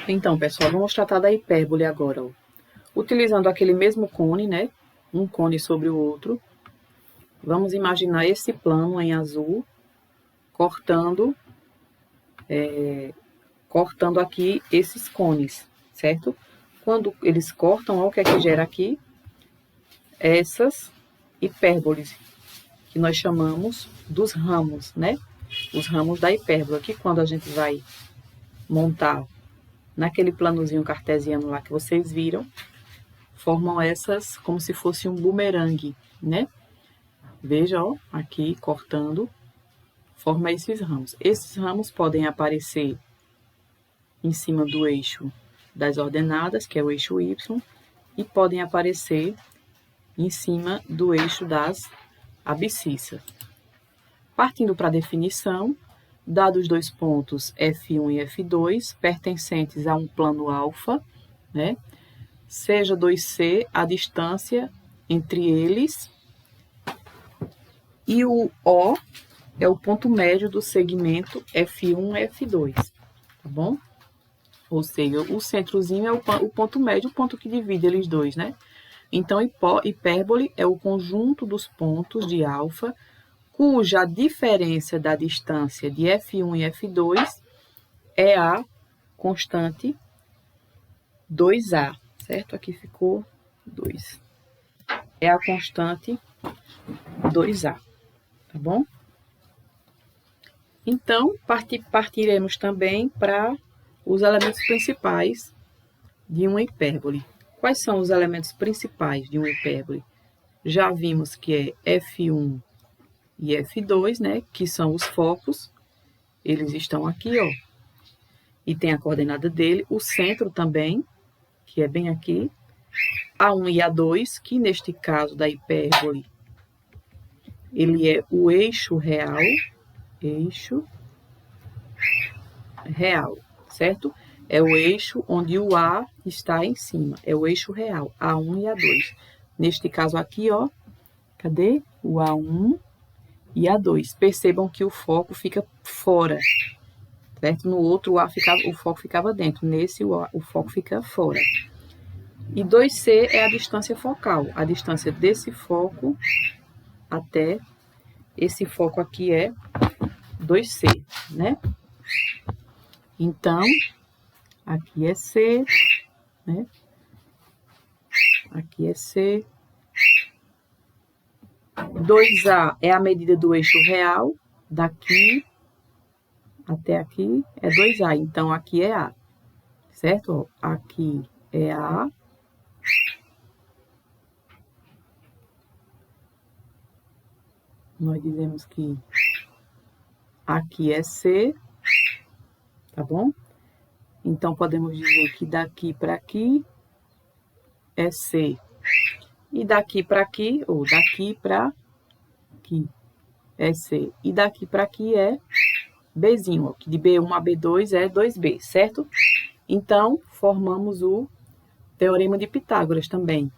Então, pessoal, vamos tratar da hipérbole agora, ó. Utilizando aquele mesmo cone, né? Um cone sobre o outro. Vamos imaginar esse plano em azul, cortando aqui esses cones, certo? Quando eles cortam, ó, o que é que gera aqui? Essas hipérboles, que nós chamamos dos ramos, né? Os ramos da hipérbole, que quando a gente vai montar naquele planozinho cartesiano lá que vocês viram, formam essas como se fosse um bumerangue, né? Veja, ó, aqui cortando, forma esses ramos. Esses ramos podem aparecer em cima do eixo das ordenadas, que é o eixo Y, e podem aparecer em cima do eixo das abscissas. Partindo para a definição, dados dois pontos F1 e F2, pertencentes a um plano alfa, né? Seja 2C a distância entre eles, e o O é o ponto médio do segmento F1 e F2, tá bom? Ou seja, o centrozinho é o ponto médio, o ponto que divide eles dois, né? Então, hipérbole é o conjunto dos pontos de alfa, cuja diferença da distância de F1 e F2 é a constante 2A, certo? Aqui ficou 2. É a constante 2A, tá bom? Então, partiremos também para os elementos principais de uma hipérbole. Quais são os elementos principais de uma hipérbole? Já vimos que é F1 e F2, né? Que são os focos. Eles estão aqui, ó. E tem a coordenada dele. O centro também, que é bem aqui. A1 e A2, que neste caso da hipérbole, ele é o eixo real, certo? É o eixo onde o A está em cima, é o eixo real, A1 e A2. Neste caso aqui, ó, cadê? O A1 e A2. Percebam que o foco fica fora, certo? No outro o foco ficava dentro, nesse o foco fica fora. E 2C é a distância focal, a distância desse foco até esse foco aqui é 2C, né? Então, aqui é C, né? Aqui é C. 2A é a medida do eixo real, daqui até aqui é 2A, então aqui é A, certo? Aqui é A. Nós dizemos que aqui é C, tá bom? Então, podemos dizer que daqui para aqui é C. E daqui para aqui, ou daqui para aqui, é C. E daqui para aqui é Bzinho, ó, que de B1 a B2 é 2B, certo? Então, formamos o Teorema de Pitágoras também,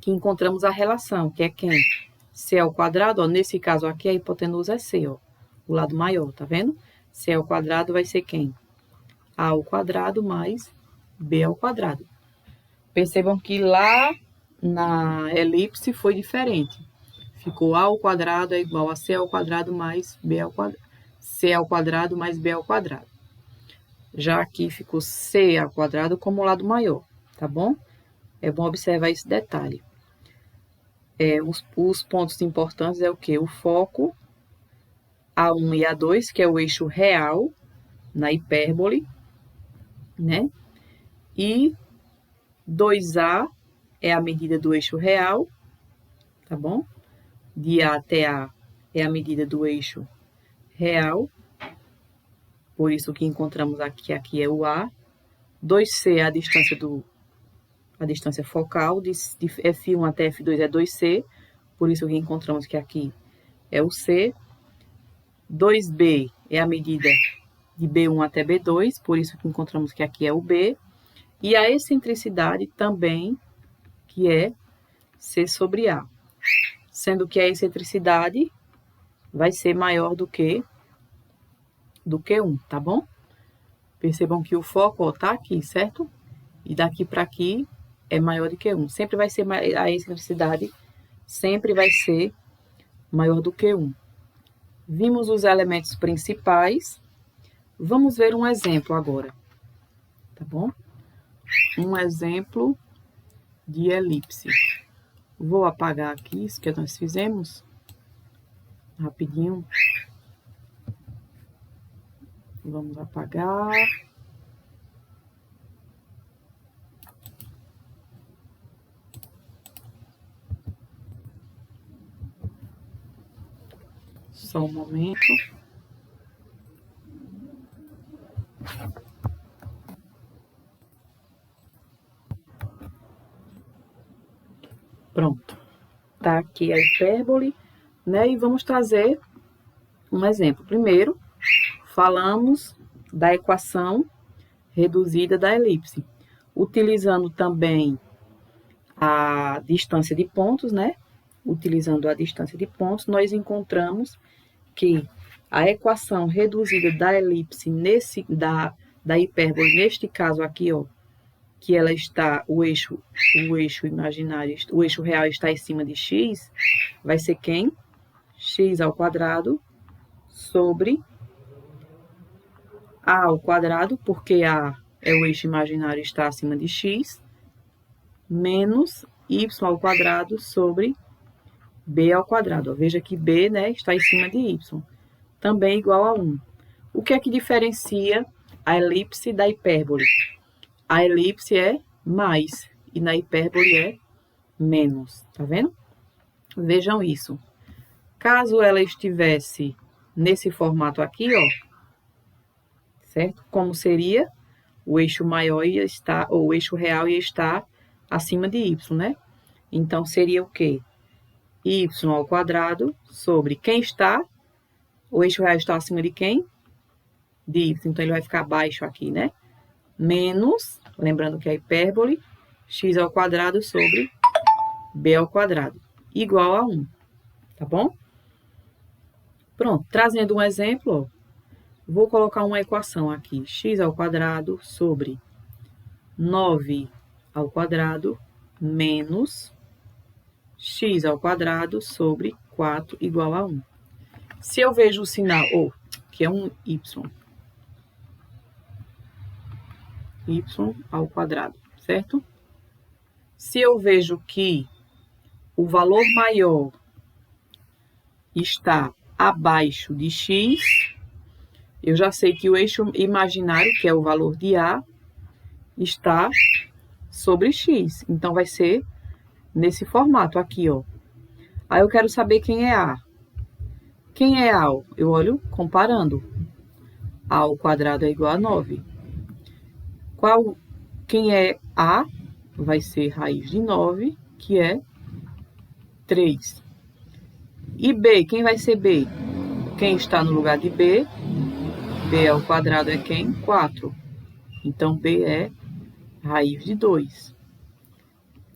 que encontramos a relação, que é quem? C ao quadrado, ó, nesse caso aqui a hipotenusa é C, ó, o lado maior, tá vendo? C ao quadrado vai ser quem? A ao quadrado mais B ao quadrado. Percebam que lá na elipse foi diferente. Ficou A ao quadrado é igual a C ao quadrado mais B ao quadrado. C ao quadrado mais B ao quadrado. Já aqui ficou C ao quadrado como lado maior, tá bom? É bom observar esse detalhe. Os pontos importantes é o quê? O foco, A1 e A2, que é o eixo real na hipérbole, né? E 2A é a medida do eixo real, tá bom? De A até A é a medida do eixo real, por isso que encontramos aqui é o A. 2C é a distância focal, de F1 até F2 é 2C, por isso que encontramos que aqui é o C. 2B é a medida de B1 até B2, por isso que encontramos que aqui é o B. E a excentricidade também, que é C sobre A, sendo que a excentricidade vai ser maior do que 1, tá bom? Percebam que o foco, ó, tá aqui, certo? E daqui para aqui é maior do que 1. Sempre vai ser, a excentricidade sempre vai ser maior do que 1. Vimos os elementos principais. Vamos ver um exemplo agora, tá bom? Um exemplo de elipse. Vou apagar aqui isso que nós fizemos, rapidinho. Vamos apagar. Só um momento. Pronto. Tá aqui a hipérbole, né? E vamos trazer um exemplo. Primeiro, falamos da equação reduzida da elipse, utilizando também a distância de pontos, né? Utilizando a distância de pontos, nós encontramos que a equação reduzida da elipse da hipérbole, neste caso aqui, ó, que ela está, o eixo imaginário, o eixo real está em cima de x, vai ser quem? X ao quadrado sobre a ao quadrado, porque a é o eixo imaginário está acima de x, menos y ao quadrado sobre b ao quadrado. Ó, veja que b, né, está em cima de y, também igual a 1. O que é que diferencia a elipse da hipérbole? A elipse é mais e na hipérbole é menos, tá vendo? Vejam isso. Caso ela estivesse nesse formato aqui, ó, certo? Como seria? O eixo maior ia estar, ou o eixo real ia estar acima de y, né? Então, seria o quê? Y ao quadrado sobre quem está? O eixo real está acima de quem? De y. Então, ele vai ficar abaixo aqui, né? Menos, lembrando que é hipérbole, x ao quadrado sobre b ao quadrado, igual a 1, tá bom? Pronto, trazendo um exemplo, ó, vou colocar uma equação aqui, x ao quadrado sobre 9 ao quadrado menos x ao quadrado sobre 4 igual a 1. Se eu vejo o sinal, que é um y ao quadrado, certo? Se eu vejo que o valor maior está abaixo de x, eu já sei que o eixo imaginário, que é o valor de A, está sobre x. Então, vai ser nesse formato aqui, ó. Aí, eu quero saber quem é A. Quem é A? Eu olho comparando. A ao quadrado é igual a 9. Quem é A? Vai ser raiz de 9, que é 3. E B, quem vai ser B? Quem está no lugar de B? B ao quadrado é quem? 4. Então, B é raiz de 2.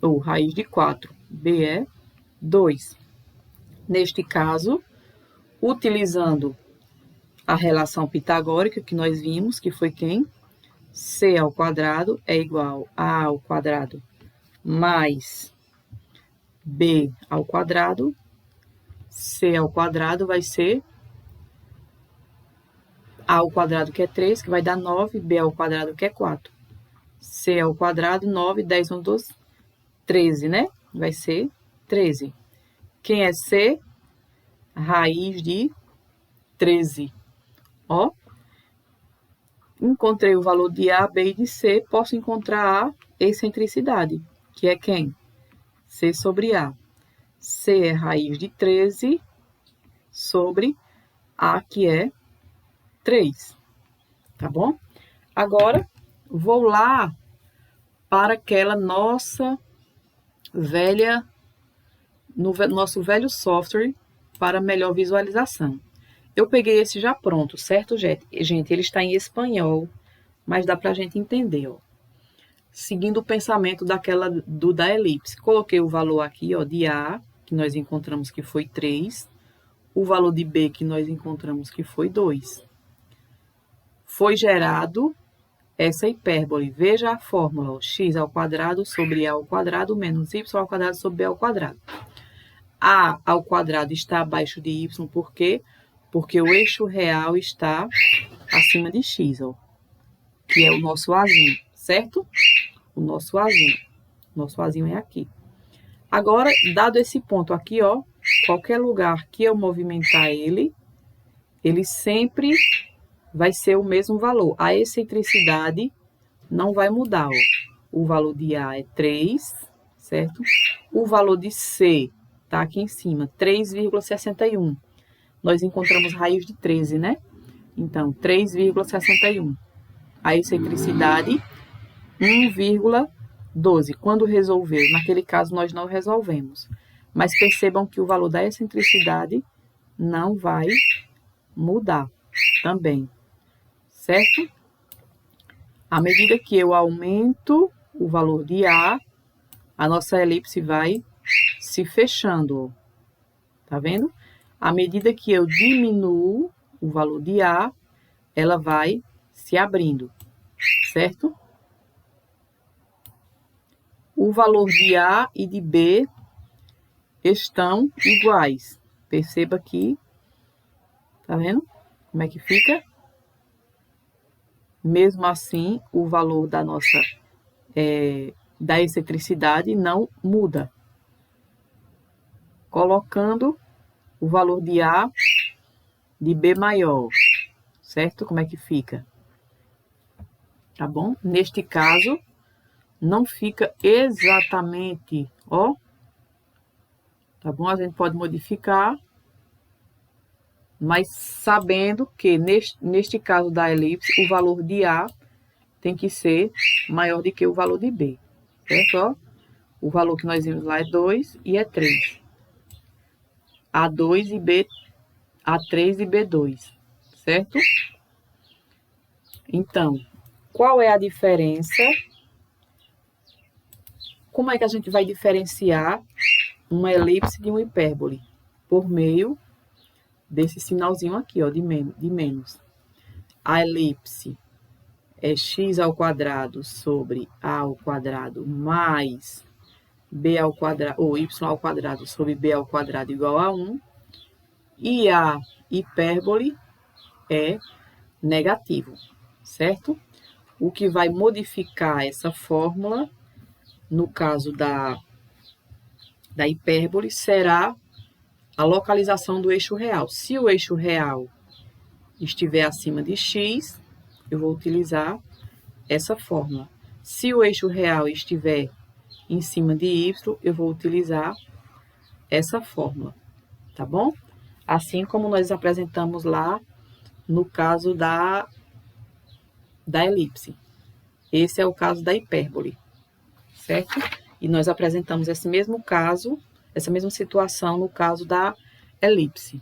Ou raiz de 4. B é 2. Neste caso, utilizando a relação pitagórica que nós vimos, que foi quem? C ao quadrado é igual a ao quadrado mais B ao quadrado. C ao quadrado vai ser A ao quadrado, que é 3, que vai dar 9, B ao quadrado, que é 4. C ao quadrado, 9, 10, 11, 12, 13, né? Vai ser 13. Quem é C? Raiz de 13. Ó. Encontrei o valor de A, B e de C, posso encontrar a excentricidade, que é quem? C sobre A. C é raiz de 13 sobre A, que é 3. Tá bom? Agora, vou lá para aquela nossa velha, no nosso velho software para melhor visualização. Eu peguei esse já pronto, certo, gente? Ele está em espanhol, mas dá para a gente entender, ó. Seguindo o pensamento da elipse. Coloquei o valor aqui, ó, de A, que nós encontramos que foi 3. O valor de B, que nós encontramos que foi 2. Foi gerado essa hipérbole. Veja a fórmula, ó, x ao quadrado sobre a ao quadrado menos y ao quadrado sobre b ao quadrado. A ao quadrado está abaixo de y, por quê? Porque o eixo real está acima de x, ó, que é o nosso Azinho, certo? O nosso Azinho. Nosso Azinho é aqui. Agora, dado esse ponto aqui, ó, qualquer lugar que eu movimentar ele sempre vai ser o mesmo valor. A excentricidade não vai mudar, ó. O valor de A é 3, certo? O valor de C tá aqui em cima, 3,61. Nós encontramos raiz de 13, né? Então, 3,61. A excentricidade, 1,12. Quando resolver, naquele caso, nós não resolvemos. Mas percebam que o valor da excentricidade não vai mudar também, certo? À medida que eu aumento o valor de A nossa elipse vai se fechando, tá vendo? À medida que eu diminuo o valor de A, ela vai se abrindo, certo? O valor de A e de B estão iguais. Perceba aqui, tá vendo? Como é que fica? Mesmo assim, o valor da nossa da excentricidade não muda. Colocando o valor de A de B maior, certo? Como é que fica? Tá bom? Neste caso, não fica exatamente, ó. Tá bom? A gente pode modificar, mas sabendo que neste caso da elipse, o valor de A tem que ser maior do que o valor de B, certo? Ó, o valor que nós vimos lá é 2 e é 3. A2 e B, A3 e B2, certo? Então, qual é a diferença? Como é que a gente vai diferenciar uma elipse de uma hipérbole? Por meio desse sinalzinho aqui, ó, de menos. A elipse é x ao quadrado sobre a ao quadrado mais b ao quadrado, ou y ao quadrado sobre b ao quadrado igual a 1. E a hipérbole é negativo, certo? O que vai modificar essa fórmula, no caso da hipérbole, será a localização do eixo real. Se o eixo real estiver acima de x, eu vou utilizar essa fórmula. Se o eixo real estiver em cima de y, eu vou utilizar essa fórmula, tá bom? Assim como nós apresentamos lá no caso da elipse. Esse é o caso da hipérbole, certo? E nós apresentamos esse mesmo caso, essa mesma situação no caso da elipse.